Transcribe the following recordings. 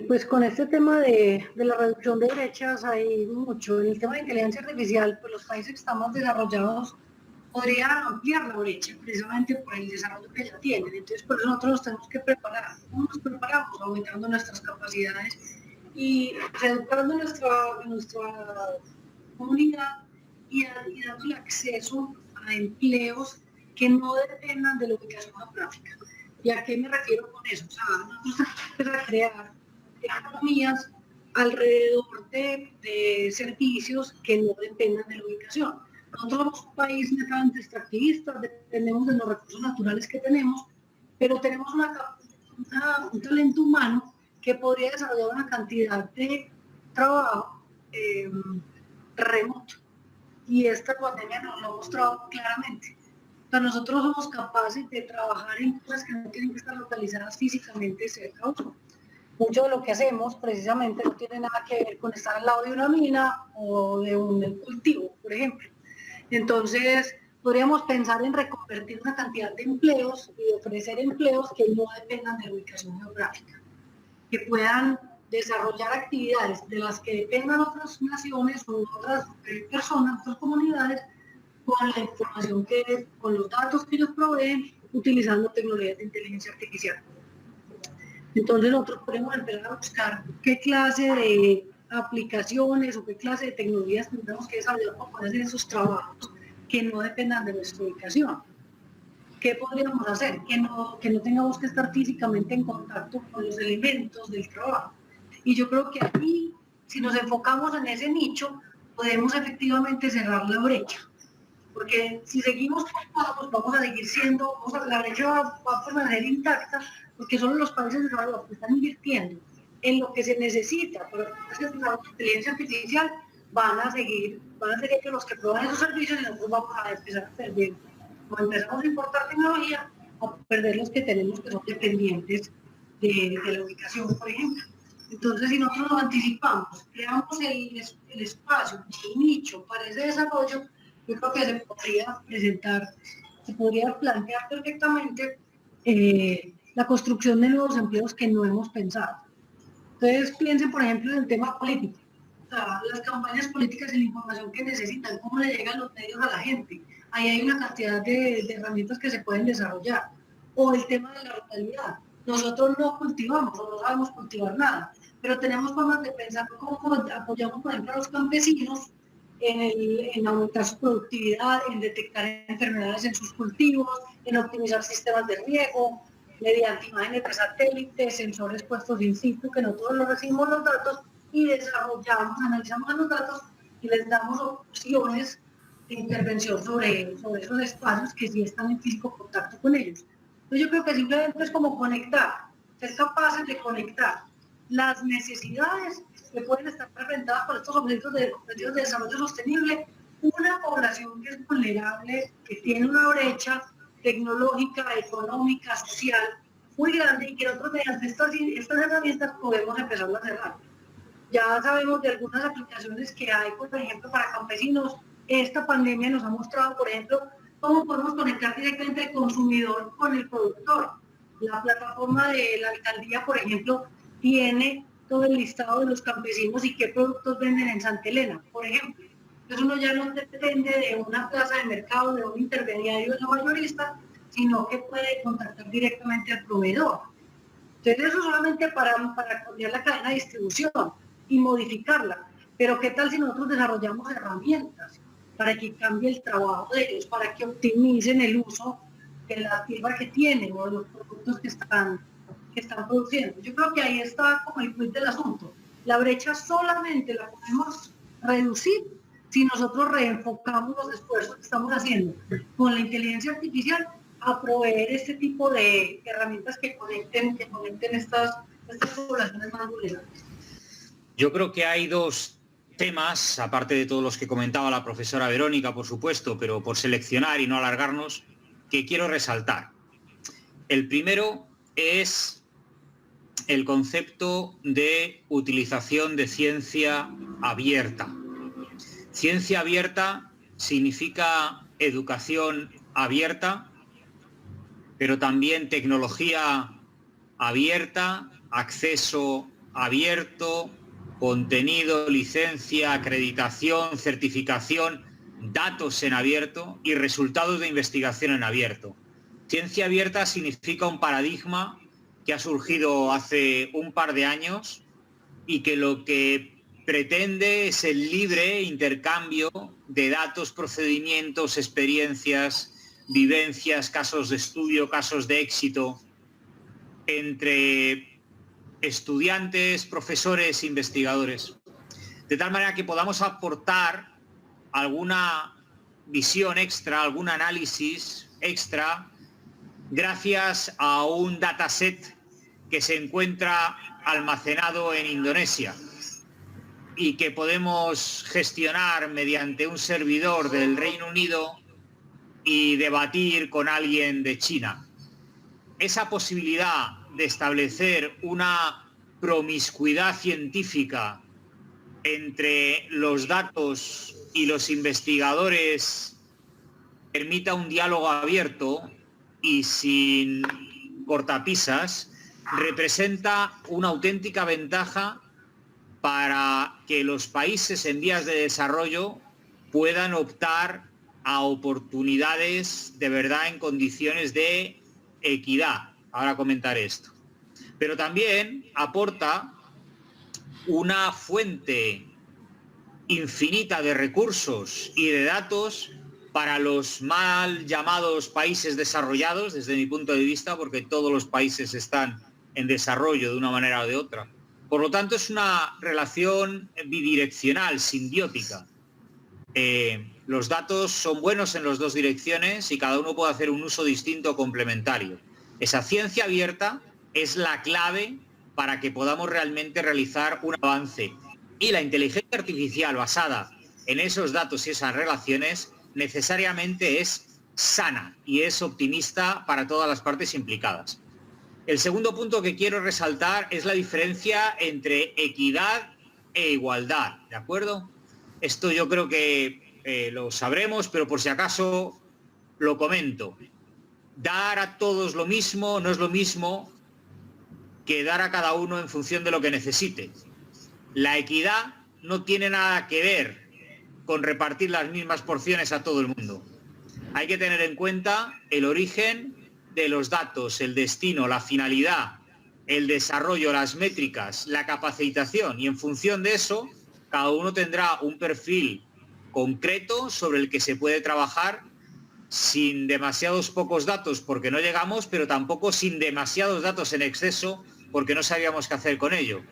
Pues con este tema de la reducción de brechas hay mucho. En el tema de inteligencia artificial, pues los países que están más desarrollados podrían ampliar la brecha, precisamente por el desarrollo que ya tienen. Entonces, por eso nosotros nos tenemos que preparar. ¿Cómo nos preparamos? Aumentando nuestras capacidades y educando nuestra comunidad y dando el acceso a empleos que no dependan de la ubicación geográfica. ¿Y a qué me refiero con eso? O sea, nosotros tenemos que crear economías alrededor de servicios que no dependan de la ubicación. Nosotros somos un país netamente extractivista, dependemos de los recursos naturales que tenemos, pero tenemos un talento humano que podría desarrollar una cantidad de trabajo remoto. Y esta pandemia nos lo ha mostrado claramente. O sea, nosotros somos capaces de trabajar en cosas que no tienen que estar localizadas físicamente cerca. Mucho de lo que hacemos precisamente no tiene nada que ver con estar al lado de una mina o de un cultivo, por ejemplo. Entonces, podríamos pensar en reconvertir una cantidad de empleos y ofrecer empleos que no dependan de la ubicación geográfica, que puedan desarrollar actividades de las que dependan otras naciones o otras personas, otras comunidades, con la información con los datos que ellos proveen, utilizando tecnologías de inteligencia artificial. Entonces nosotros podemos empezar a buscar qué clase de aplicaciones o qué clase de tecnologías tendremos que desarrollar para poder hacer esos trabajos que no dependan de nuestra ubicación. ¿Qué podríamos hacer? Que no tengamos que estar físicamente en contacto con los elementos del trabajo. Y yo creo que aquí, si nos enfocamos en ese nicho, podemos efectivamente cerrar la brecha. Porque si seguimos pues vamos a seguir siendo, la brecha va a permanecer intacta, porque solo los países desarrollados que están invirtiendo en lo que se necesita para la inteligencia artificial van a seguir que los que proveen esos servicios y nosotros vamos a empezar a perder. Cuando empezamos a importar tecnología, a perder los que tenemos que son dependientes de la ubicación, por ejemplo. Entonces, si nosotros nos anticipamos, creamos el espacio, el nicho para ese desarrollo, yo creo que se podría plantear perfectamente la construcción de nuevos empleos que no hemos pensado. Entonces piensen, por ejemplo, en el tema político. O sea, las campañas políticas y la información que necesitan, cómo le llegan los medios a la gente. Ahí hay una cantidad de herramientas que se pueden desarrollar. O el tema de la ruralidad. Nosotros no cultivamos o no sabemos cultivar nada, pero tenemos formas de pensar cómo apoyamos, por ejemplo, a los campesinos en aumentar su productividad, en detectar enfermedades en sus cultivos, en optimizar sistemas de riego, mediante imágenes de satélite, sensores puestos in situ, que nosotros lo recibimos los datos y desarrollamos, analizamos los datos y les damos opciones de intervención sobre esos espacios que sí están en físico contacto con ellos. Entonces yo creo que simplemente es como conectar, ser capaces de conectar las necesidades que pueden estar representadas por estos objetivos de desarrollo sostenible, una población que es vulnerable, que tiene una brecha tecnológica, económica, social, muy grande y que nosotros mediante estas herramientas podemos empezar a cerrar. Ya sabemos de algunas aplicaciones que hay, por ejemplo, para campesinos. Esta pandemia nos ha mostrado, por ejemplo, cómo podemos conectar directamente el consumidor con el productor. La plataforma de la alcaldía, por ejemplo, tiene todo el listado de los campesinos y qué productos venden en Santa Elena, por ejemplo. Entonces uno ya no depende de una plaza de mercado, de un intermediario, de un mayorista, sino que puede contactar directamente al proveedor. Entonces eso solamente para cambiar la cadena de distribución y modificarla. Pero ¿qué tal si nosotros desarrollamos herramientas para que cambie el trabajo de ellos, para que optimicen el uso de la tierra que tienen o de los productos que están produciendo? Yo creo que ahí está como el quid del asunto. La brecha solamente la podemos reducir si nosotros reenfocamos los esfuerzos que estamos haciendo con la inteligencia artificial a proveer este tipo de herramientas que conecten estas poblaciones más vulnerables. Yo creo que hay dos temas, aparte de todos los que comentaba la profesora Verónica, por supuesto, pero por seleccionar y no alargarnos, que quiero resaltar. El primero es el concepto de utilización de ciencia abierta. Ciencia abierta significa educación abierta, pero también tecnología abierta, acceso abierto, contenido, licencia, acreditación, certificación, datos en abierto y resultados de investigación en abierto. Ciencia abierta significa un paradigma que ha surgido hace un par de años y que lo que pretende es el libre intercambio de datos, procedimientos, experiencias, vivencias, casos de estudio, casos de éxito entre estudiantes, profesores, investigadores, de tal manera que podamos aportar alguna visión extra, algún análisis extra, gracias a un dataset que se encuentra almacenado en Indonesia y que podemos gestionar mediante un servidor del Reino Unido y debatir con alguien de China. Esa posibilidad de establecer una promiscuidad científica entre los datos y los investigadores permita un diálogo abierto y sin cortapisas, representa una auténtica ventaja para que los países en vías de desarrollo puedan optar a oportunidades de verdad en condiciones de equidad. Ahora comentaré esto. Pero también aporta una fuente infinita de recursos y de datos para los mal llamados países desarrollados, desde mi punto de vista, porque todos los países están en desarrollo de una manera o de otra. Por lo tanto, es una relación bidireccional, simbiótica. Los datos son buenos en las dos direcciones y cada uno puede hacer un uso distinto o complementario. Esa ciencia abierta es la clave para que podamos realmente realizar un avance. Y la inteligencia artificial basada en esos datos y esas relaciones necesariamente es sana y es optimista para todas las partes implicadas. El segundo punto que quiero resaltar es la diferencia entre equidad e igualdad, ¿de acuerdo? Esto yo creo que lo sabremos, pero por si acaso lo comento. Dar a todos lo mismo no es lo mismo que dar a cada uno en función de lo que necesite. La equidad no tiene nada que ver con repartir las mismas porciones a todo el mundo. Hay que tener en cuenta el origen de los datos, el destino, la finalidad, el desarrollo, las métricas, la capacitación, y en función de eso, cada uno tendrá un perfil concreto sobre el que se puede trabajar sin demasiados pocos datos porque no llegamos, pero tampoco sin demasiados datos en exceso porque no sabíamos qué hacer con ello.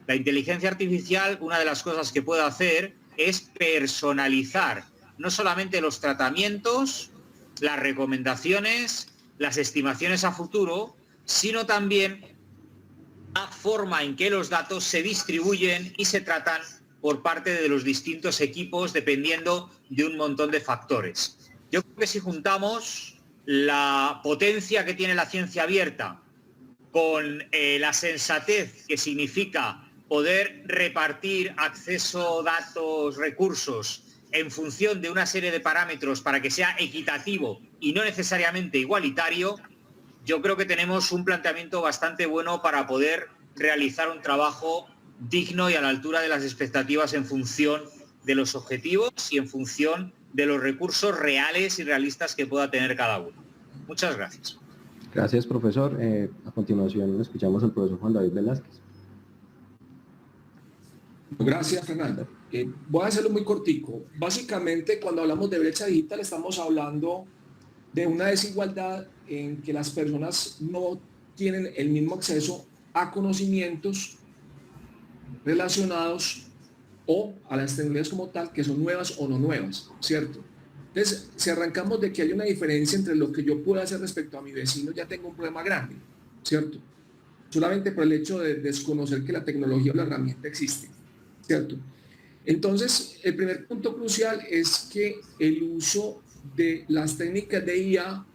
La inteligencia artificial, una de las cosas que puede hacer es personalizar no solamente los tratamientos, las recomendaciones, las estimaciones a futuro, sino también la forma en que los datos se distribuyen y se tratan por parte de los distintos equipos dependiendo de un montón de factores. Yo creo que si juntamos la potencia que tiene la ciencia abierta con la sensatez que significa poder repartir acceso, datos, recursos en función de una serie de parámetros para que sea equitativo y no necesariamente igualitario, yo creo que tenemos un planteamiento bastante bueno para poder realizar un trabajo digno y a la altura de las expectativas en función de los objetivos y en función de los recursos reales y realistas que pueda tener cada uno. Muchas gracias. Gracias, profesor. A continuación escuchamos al profesor Juan David Velázquez. Gracias, Fernando. Voy a hacerlo muy cortico. Básicamente, cuando hablamos de brecha digital, estamos hablando de una desigualdad en que las personas no tienen el mismo acceso a conocimientos relacionados o a las tecnologías como tal, que son nuevas o no nuevas, ¿cierto? Entonces, si arrancamos de que hay una diferencia entre lo que yo puedo hacer respecto a mi vecino, ya tengo un problema grande, ¿cierto? Solamente por el hecho de desconocer que la tecnología o la herramienta existe, ¿cierto? Entonces, el primer punto crucial es que el uso de las técnicas de IA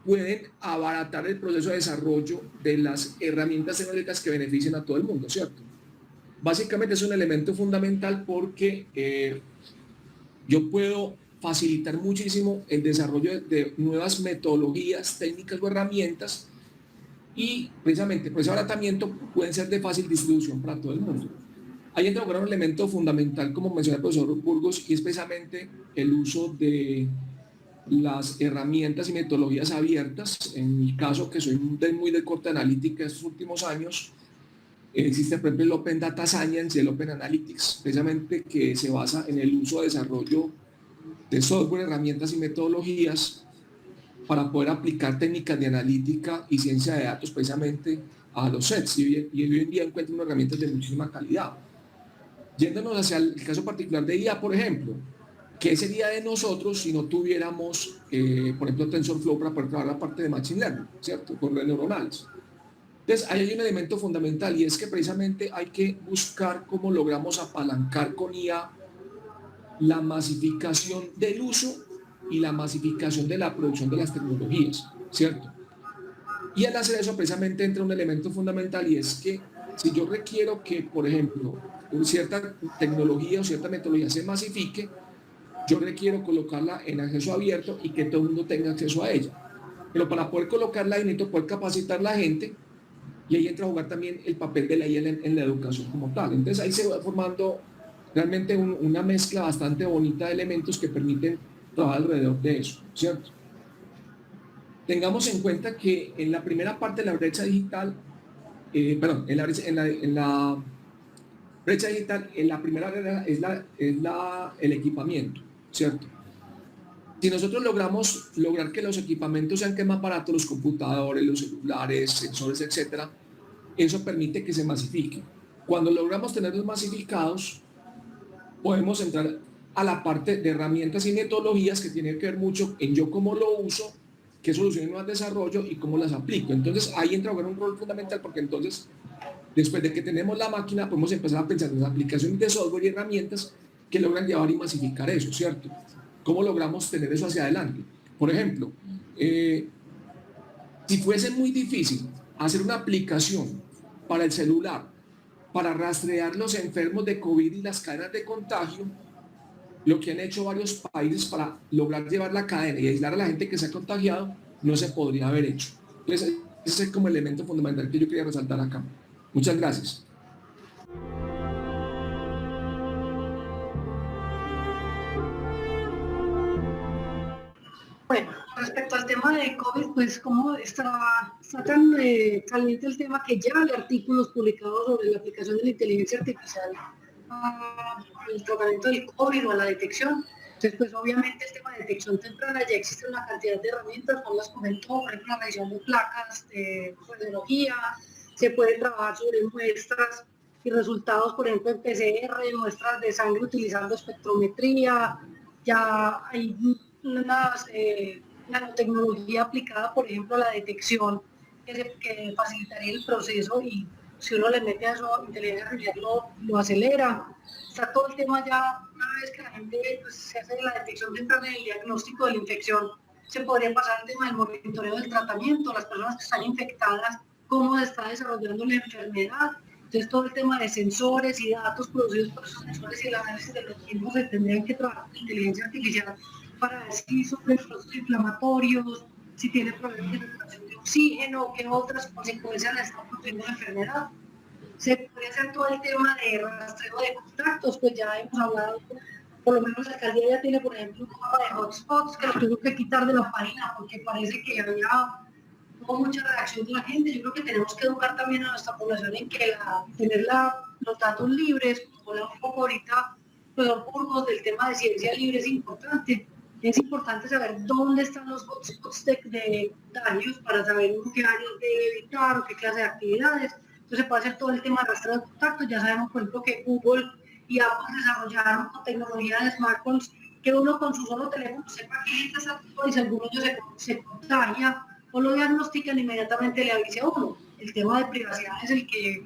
pueden abaratar el proceso de desarrollo de las herramientas tecnológicas que beneficien a todo el mundo, ¿cierto? Básicamente es un elemento fundamental porque yo puedo facilitar muchísimo el desarrollo de nuevas metodologías, técnicas o herramientas y precisamente por ese abaratamiento pueden ser de fácil distribución para todo el mundo. Ahí entra un elemento fundamental, como mencionó el profesor Burgos, y es precisamente el uso de las herramientas y metodologías abiertas. En mi caso, que soy muy de corte analítica estos últimos años, existe por ejemplo el Open Data Science y el Open Analytics, precisamente que se basa en el uso de desarrollo de software, herramientas y metodologías para poder aplicar técnicas de analítica y ciencia de datos precisamente a los sets, y hoy en día encuentran herramientas de muchísima calidad. Yéndonos hacia el caso particular de IA, por ejemplo, ¿qué sería de nosotros si no tuviéramos, por ejemplo, TensorFlow para poder trabajar la parte de Machine Learning, ¿cierto? Con redes neuronales. Entonces, ahí hay un elemento fundamental, y es que precisamente hay que buscar cómo logramos apalancar con IA la masificación del uso y la masificación de la producción de las tecnologías, ¿cierto? Y al hacer eso precisamente entra un elemento fundamental, y es que si yo requiero que, por ejemplo, cierta tecnología o cierta metodología se masifique, yo requiero colocarla en acceso abierto y que todo el mundo tenga acceso a ella. Pero para poder colocarla ahí necesito poder capacitar a la gente, y ahí entra a jugar también el papel de la IA en la educación como tal. Entonces ahí se va formando realmente una mezcla bastante bonita de elementos que permiten trabajar alrededor de eso, ¿cierto? Tengamos en cuenta que en la primera parte de la brecha digital, en la brecha digital, en la primera regla es el equipamiento, ¿cierto? Si nosotros lograr que los equipamientos sean más baratos, los computadores, los celulares, sensores, etcétera, eso permite que se masifique. Cuando logramos tenerlos masificados, podemos entrar a la parte de herramientas y metodologías que tienen que ver mucho en yo cómo lo uso, qué soluciones nuevas desarrollo y cómo las aplico. Entonces ahí entra a jugar un rol fundamental, porque entonces después de que tenemos la máquina podemos empezar a pensar en las aplicaciones de software y herramientas que logran llevar y masificar eso, ¿cierto? ¿Cómo logramos tener eso hacia adelante? Por ejemplo, si fuese muy difícil hacer una aplicación para el celular para rastrear los enfermos de COVID y las cadenas de contagio, lo que han hecho varios países para lograr llevar la cadena y aislar a la gente que se ha contagiado, no se podría haber hecho. Entonces, ese es como el elemento fundamental que yo quería resaltar acá. Muchas gracias. Bueno, respecto al tema de COVID, pues como está tan caliente el tema que ya hay artículos publicados sobre la aplicación de la inteligencia artificial al tratamiento del COVID o a la detección. Entonces, pues obviamente el tema de detección temprana ya existe una cantidad de herramientas, como las comentó, por ejemplo, la medición de placas de radiología, se puede trabajar sobre muestras y resultados, por ejemplo, en PCR, muestras de sangre utilizando espectrometría, ya hay nanotecnología aplicada, por ejemplo, a la detección, que facilitaría el proceso, y si uno le mete a eso inteligencia artificial lo acelera. Está todo el tema ya, una vez que la gente pues, se hace la detección temprana y el diagnóstico de la infección, se podría pasar al tema del monitoreo del tratamiento, las personas que están infectadas, cómo se está desarrollando la enfermedad. Entonces todo el tema de sensores y datos producidos por esos sensores y el análisis de los mismos se tendrían que trabajar con inteligencia artificial para ver si sufre procesos inflamatorios, si tiene problemas de saturación de oxígeno, qué otras consecuencias le están produciendo la enfermedad. Se podría hacer todo el tema de rastreo de contactos, pues ya hemos hablado, por lo menos la alcaldía ya tiene, por ejemplo, un mapa de hotspots que lo tuvo que quitar de la página porque parece que hubo mucha reacción de la gente. Yo creo que tenemos que educar también a nuestra población en que tener los datos libres, como hablaba un poco ahorita, profesor Burgos, del tema de ciencia libre es importante. Es importante saber dónde están los hotspots de daños para saber qué áreas debe evitar o qué clase de actividades. Entonces se puede hacer todo el tema de rastreo de contactos. Ya sabemos, por ejemplo, que Google y Apple desarrollaron tecnología de smartphones que uno con su solo teléfono sepa que gente está y si alguno se contagia o lo diagnostican, inmediatamente le avise a uno. El tema de privacidad es el que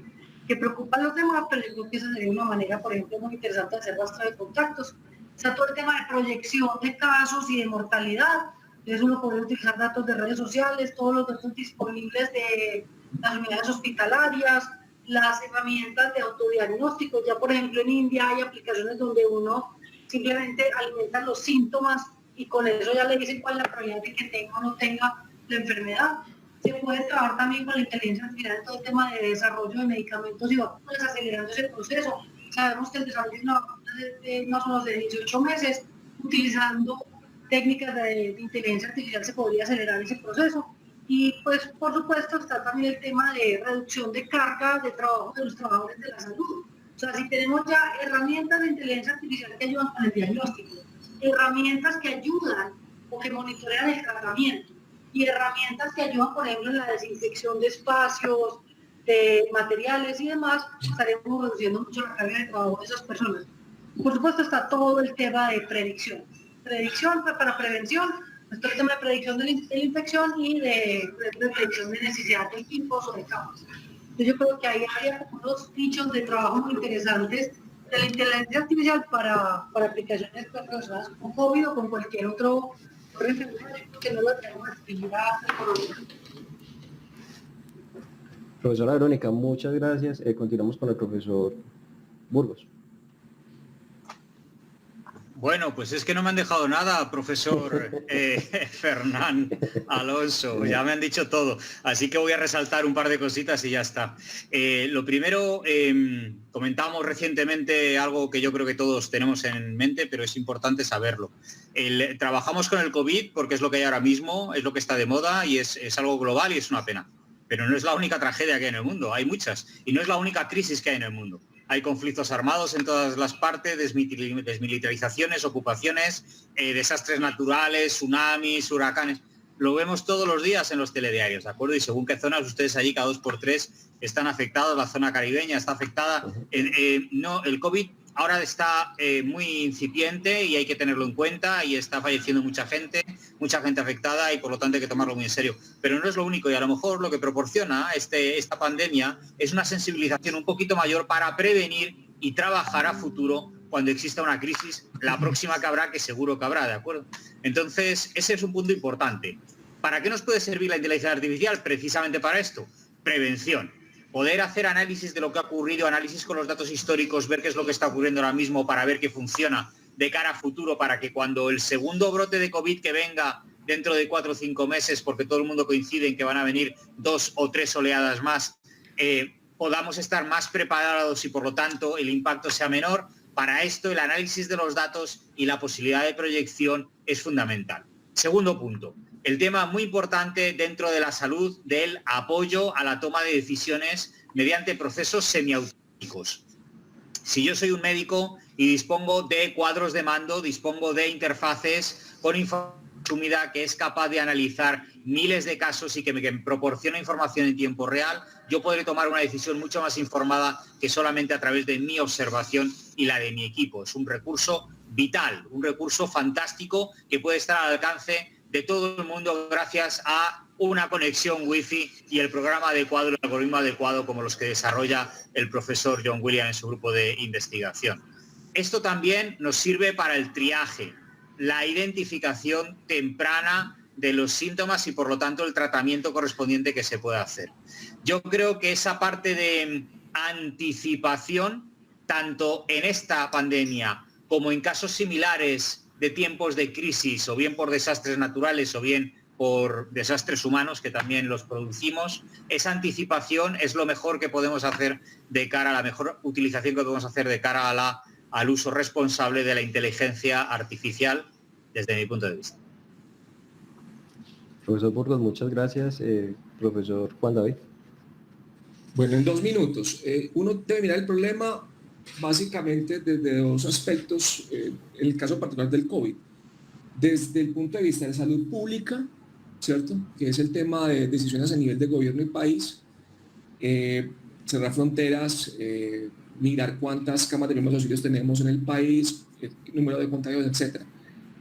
preocupa a los demás, pero yo creo que esa sería una manera, por ejemplo, muy interesante de hacer rastreo de contactos. Está todo el tema de proyección de casos y de mortalidad. Entonces uno puede utilizar datos de redes sociales, todos los datos disponibles de las unidades hospitalarias, las herramientas de autodiagnóstico. Ya por ejemplo en India hay aplicaciones donde uno simplemente alimenta los síntomas y con eso ya le dicen cuál es la probabilidad de que tenga o no tenga la enfermedad. Se puede trabajar también con la inteligencia artificial en todo el tema de desarrollo de medicamentos y vacunas, acelerando ese proceso. Sabemos que el desarrollo de una vacuna es más o menos de 18 meses, utilizando técnicas de inteligencia artificial se podría acelerar ese proceso. Y pues por supuesto está también el tema de reducción de carga de trabajo de los trabajadores de la salud. O sea, si tenemos ya herramientas de inteligencia artificial que ayudan con el diagnóstico, herramientas que ayudan o que monitorean el tratamiento y herramientas que ayudan, por ejemplo, en la desinfección de espacios, de materiales y demás, estaremos reduciendo mucho la carga de trabajo de esas personas. Por supuesto está todo el tema de predicción. Predicción para prevención, está el tema de predicción de la infección y de predicción de necesidad de equipos o de camas. Entonces yo creo que ahí hay unos nichos de trabajo muy interesantes de la inteligencia artificial para aplicaciones relacionadas con COVID o con cualquier otro enfermedad que no lo tenemos actividad económica. Profesora Verónica, muchas gracias. Continuamos con el profesor Burgos. Bueno, pues es que no me han dejado nada, profesor Fernán Alonso, ya me han dicho todo, así que voy a resaltar un par de cositas y ya está. Lo primero, comentábamos recientemente algo que yo creo que todos tenemos en mente, pero es importante saberlo. Trabajamos con el COVID porque es lo que hay ahora mismo, es lo que está de moda y es algo global y es una pena. Pero no es la única tragedia que hay en el mundo, hay muchas, y no es la única crisis que hay en el mundo. Hay conflictos armados en todas las partes, desmilitarizaciones, ocupaciones, desastres naturales, tsunamis, huracanes. Lo vemos todos los días en los telediarios, ¿de acuerdo? Y según qué zonas, ustedes allí cada 2x3 están afectados, la zona caribeña está afectada. No, el COVID ahora está muy incipiente y hay que tenerlo en cuenta y está falleciendo mucha gente afectada y por lo tanto hay que tomarlo muy en serio. Pero no es lo único y a lo mejor lo que proporciona esta pandemia es una sensibilización un poquito mayor para prevenir y trabajar a futuro cuando exista una crisis, la próxima que habrá, que seguro que habrá, ¿de acuerdo? Entonces, ese es un punto importante. ¿Para qué nos puede servir la inteligencia artificial? Precisamente para esto, prevención. Poder hacer análisis de lo que ha ocurrido, análisis con los datos históricos, ver qué es lo que está ocurriendo ahora mismo para ver qué funciona de cara a futuro, para que cuando el segundo brote de COVID que venga dentro de 4 o 5 meses, porque todo el mundo coincide en que van a venir 2 o 3 oleadas más, podamos estar más preparados y por lo tanto el impacto sea menor. Para esto el análisis de los datos y la posibilidad de proyección es fundamental. Segundo punto, el tema muy importante dentro de la salud del apoyo a la toma de decisiones mediante procesos semiautómaticos. Si yo soy un médico y dispongo de cuadros de mando, dispongo de interfaces con información resumida que es capaz de analizar miles de casos y que me proporciona información en tiempo real, yo podré tomar una decisión mucho más informada que solamente a través de mi observación y la de mi equipo. Es un recurso vital, un recurso fantástico que puede estar al alcance de todo el mundo gracias a una conexión wifi y el programa adecuado, el algoritmo adecuado como los que desarrolla el profesor John Williams en su grupo de investigación. Esto también nos sirve para el triaje, la identificación temprana de los síntomas y por lo tanto el tratamiento correspondiente que se puede hacer. Yo creo que esa parte de anticipación, tanto en esta pandemia como en casos similares de tiempos de crisis, o bien por desastres naturales o bien por desastres humanos, que también los producimos, esa anticipación es lo mejor que podemos hacer de cara a la mejor utilización que podemos hacer de cara a al uso responsable de la inteligencia artificial desde mi punto de vista. Profesor Burgos, muchas gracias. Profesor Juan David. Bueno, en 2 minutos. Uno debe mirar el problema básicamente desde 2 aspectos, en el caso particular del COVID. Desde el punto de vista de salud pública, ¿cierto? Que es el tema de decisiones a nivel de gobierno y país, cerrar fronteras, mirar cuántas camas de primeros auxilios tenemos en el país, el número de contagios, etcétera.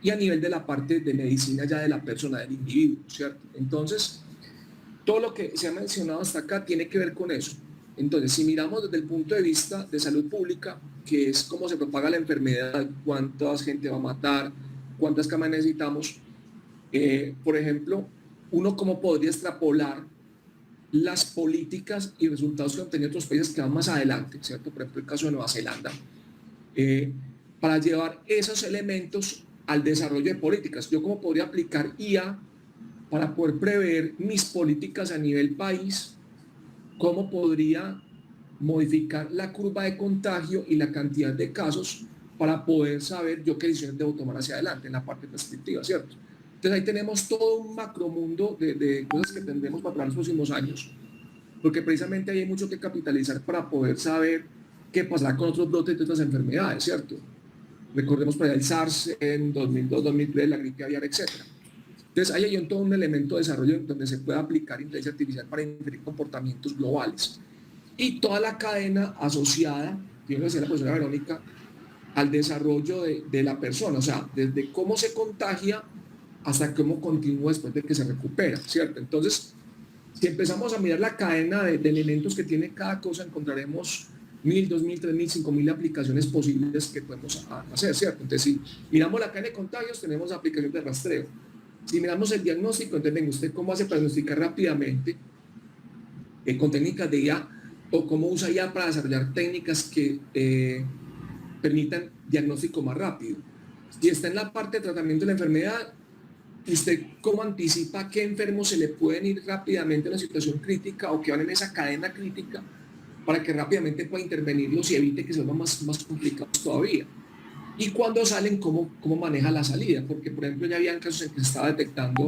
Y a nivel de la parte de medicina ya de la persona, del individuo, ¿cierto? Entonces, todo lo que se ha mencionado hasta acá tiene que ver con eso. Entonces, si miramos desde el punto de vista de salud pública, que es cómo se propaga la enfermedad, cuánta gente va a matar, cuántas camas necesitamos, por ejemplo, uno cómo podría extrapolar las políticas y resultados que han tenido otros países que van más adelante, ¿cierto? Por ejemplo, el caso de Nueva Zelanda, para llevar esos elementos al desarrollo de políticas. Yo cómo podría aplicar IA para poder prever mis políticas a nivel país, cómo podría modificar la curva de contagio y la cantidad de casos para poder saber yo qué decisiones debo tomar hacia adelante en la parte prescriptiva, ¿cierto? Entonces ahí tenemos todo un macromundo de cosas que tendremos para los próximos años, porque precisamente ahí hay mucho que capitalizar para poder saber qué pasará con otros brotes de otras enfermedades, ¿cierto? Recordemos para el SARS en 2002, 2003, la gripe aviar, etc. Entonces ahí hay todo un elemento de desarrollo donde se puede aplicar inteligencia artificial para inferir comportamientos globales. Y toda la cadena asociada, yo decía la profesora Verónica, al desarrollo de la persona, o sea, desde cómo se contagia hasta cómo continúa después de que se recupera, ¿cierto? Entonces, si empezamos a mirar la cadena de elementos que tiene cada cosa, encontraremos 1.000, 2.000, 3.000, 5.000 aplicaciones posibles que podemos hacer, ¿cierto? Entonces, si miramos la cadena de contagios, tenemos aplicación de rastreo. Si miramos el diagnóstico, entonces, venga, ¿usted cómo hace para diagnosticar rápidamente con técnicas de IA o cómo usa IA para desarrollar técnicas que permitan diagnóstico más rápido? Si está en la parte de tratamiento de la enfermedad, ¿usted cómo anticipa qué enfermos se le pueden ir rápidamente a una situación crítica o que van en esa cadena crítica para que rápidamente pueda intervenirlos y evite que se vuelvan más complicados todavía? Y cuando salen, ¿cómo maneja la salida? Porque, por ejemplo, ya habían casos en que se estaba detectando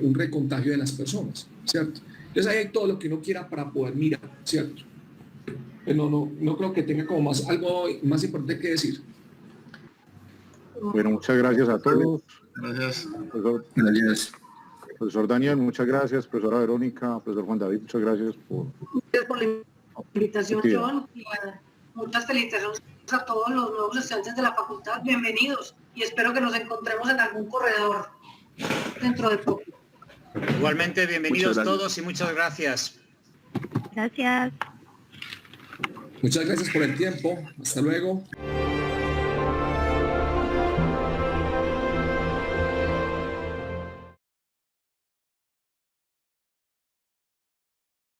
un recontagio de las personas, ¿cierto? Entonces ahí hay todo lo que uno quiera para poder mirar, ¿cierto? Pero no creo que tenga como algo más importante que decir. Bueno, muchas gracias a todos. Gracias. Gracias. Profesor Daniel, muchas gracias. Profesora Verónica, profesor Juan David, muchas gracias por la invitación, John. Y muchas felicitaciones a todos los nuevos estudiantes de la facultad. Bienvenidos y espero que nos encontremos en algún corredor dentro de poco. Igualmente, bienvenidos todos y muchas gracias. Gracias. Muchas gracias por el tiempo. Hasta luego.